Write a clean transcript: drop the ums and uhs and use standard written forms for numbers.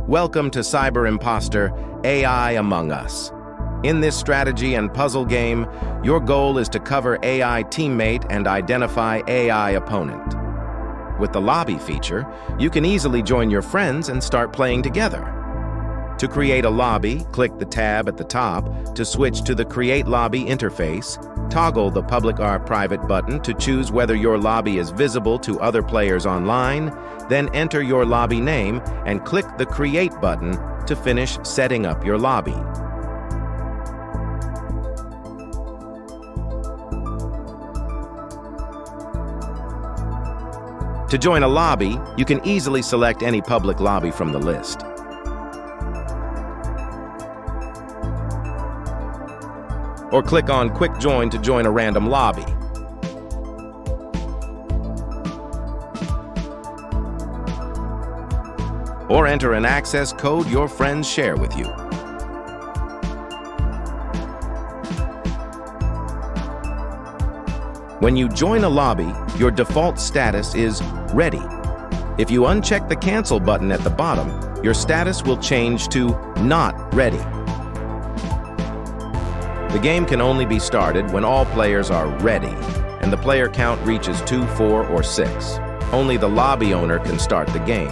Welcome to Cyber Imposter, AI Among Us. In this strategy and puzzle game, your goal is to cover AI teammate and identify AI opponent. With the lobby feature, you can easily join your friends and start playing together. To create a lobby, click the tab at the top to switch to the Create Lobby interface. Toggle the Public or Private button to choose whether your lobby is visible to other players online, then enter your lobby name and click the Create button to finish setting up your lobby. To join a lobby, you can easily select any public lobby from the list. Or click on Quick Join to join a random lobby. Or enter an access code your friends share with you. When you join a lobby, your default status is Ready. If you uncheck the Cancel button at the bottom, your status will change to Not Ready. The game can only be started when all players are ready, and the player count reaches 2, 4, or 6. Only the lobby owner can start the game.